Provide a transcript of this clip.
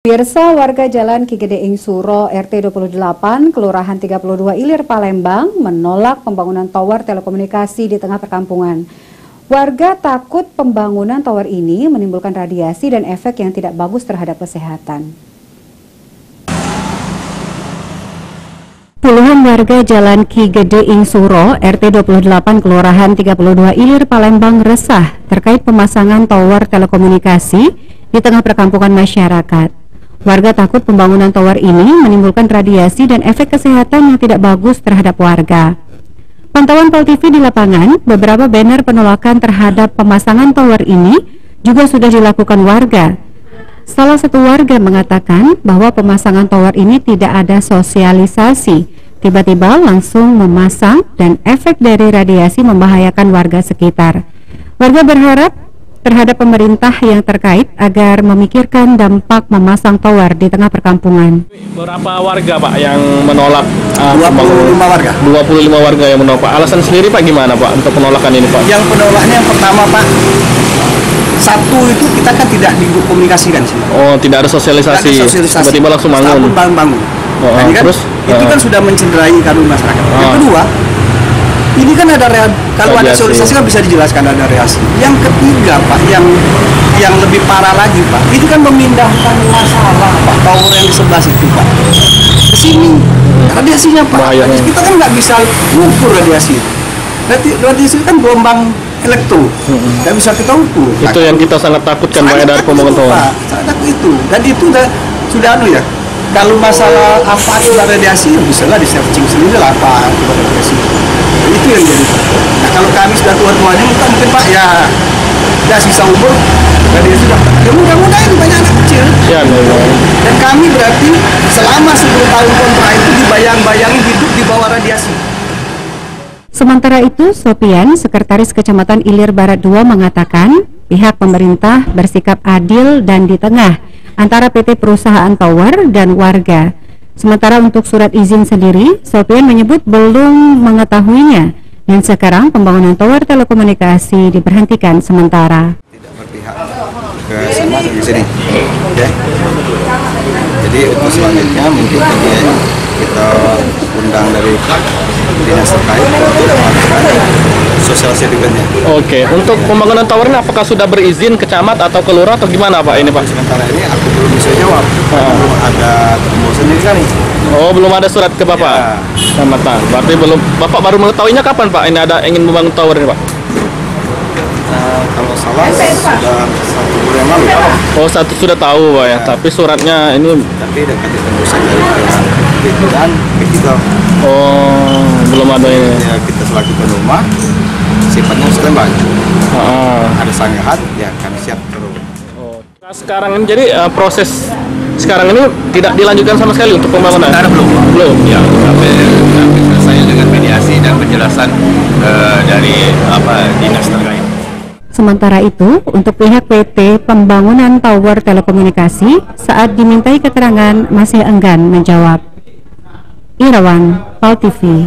Pemirsa, warga Jalan Ki Gedeing Suro RT 28, Kelurahan 32 Ilir Palembang menolak pembangunan tower telekomunikasi di tengah perkampungan. Warga takut pembangunan tower ini menimbulkan radiasi dan efek yang tidak bagus terhadap kesehatan. Puluhan warga Jalan Ki Gedeing Suro RT 28, Kelurahan 32 Ilir Palembang resah terkait pemasangan tower telekomunikasi di tengah perkampungan masyarakat. Warga takut pembangunan tower ini menimbulkan radiasi dan efek kesehatan yang tidak bagus terhadap warga. Pantauan Pol TV di lapangan, beberapa banner penolakan terhadap pemasangan tower ini juga sudah dilakukan warga. Salah satu warga mengatakan bahwa pemasangan tower ini tidak ada sosialisasi, tiba-tiba langsung memasang dan efek dari radiasi membahayakan warga sekitar. Warga berharap terhadap pemerintah yang terkait agar memikirkan dampak memasang tower di tengah perkampungan. Berapa warga Pak yang menolak? 25 warga. 25 warga yang menolak Pak. Alasan sendiri Pak gimana Pak untuk penolakan ini Pak? Yang penolaknya yang pertama Pak, satu itu kita kan tidak dikomunikasikan sih. Oh, tidak ada sosialisasi. Tiba-tiba langsung bangun. Bangun. Oh, kan, terus? Itu kan sudah mencederai kandung masyarakat. Yang kedua, ini kan ada kalau ada sosialisasi kan bisa dijelaskan ada reaksi. Yang ketiga Pak, yang lebih parah lagi Pak, itu kan memindahkan masalah Pak, tower yang di sebelah situ Pak ke sini. Radiasinya Pak, kita kan nggak bisa ukur radiasi. Radiasi kan gelombang elektro, nggak bisa kita ukur. Itu yang kita sangat takutkan Pak dari pembangunan tower. Sangat takut itu. Dan itu sudah ya. Kalau masalah apa akibat radiasi, bisa lah di searching sendiri lah apa akibat radiasi. Itu yang jadi. Nah kalau kami sudah tua-tuanya mungkin Pak ya sisa umur radiasi sudah. Ya mudah-mudahan banyak anak kecil. Ya, dan kami berarti selama 10 tahun kontrak itu dibayang-bayangi hidup di bawah radiasi. Sementara itu, Sopian, Sekretaris Kecamatan Ilir Barat 2 mengatakan pihak pemerintah bersikap adil dan di tengah antara PT Perusahaan Tower dan warga. Sementara untuk surat izin sendiri, Sopian menyebut belum mengetahuinya dan sekarang pembangunan tower telekomunikasi diberhentikan sementara. Tidak berpihak ke sama di sini. Oke. Jadi untuk selanjutnya mungkin kita undang dari dinas terkait untuk melakukan sosialisasi berikutnya. Oke, untuk pembangunan tower ini apakah sudah berizin ke camat atau ke lurah atau gimana Pak ini Pak? Sementara ini aku belum bisa jawab. Belum ada tembusan sendiri kan. Oh, belum ada surat ke Bapak? Ya. Kecamatan. Berarti belum. Bapak baru mengetahuinya kapan Pak? Ini ada ingin membangun tower ini Pak? Kalau salah sudah 1 bulan lalu. Oh, sudah tahu Pak ya. Tapi suratnya ini. Tapi dekat tembusan dari itu dan kita. Oh, belum ada ini. Ya, kita selaku rumah sifatnya standby. Ada sanggahan, ya kami siap terus. Oh. Nah, sekarang ini jadi proses sekarang ini tidak dilanjutkan sama sekali untuk pembangunan? Sementara belum. Ya, sampai selesai dengan mediasi dan penjelasan dari dinas terkait. Sementara itu, untuk pihak PT Pembangunan Tower Telekomunikasi saat dimintai keterangan masih enggan menjawab. Irawan, Pol TV.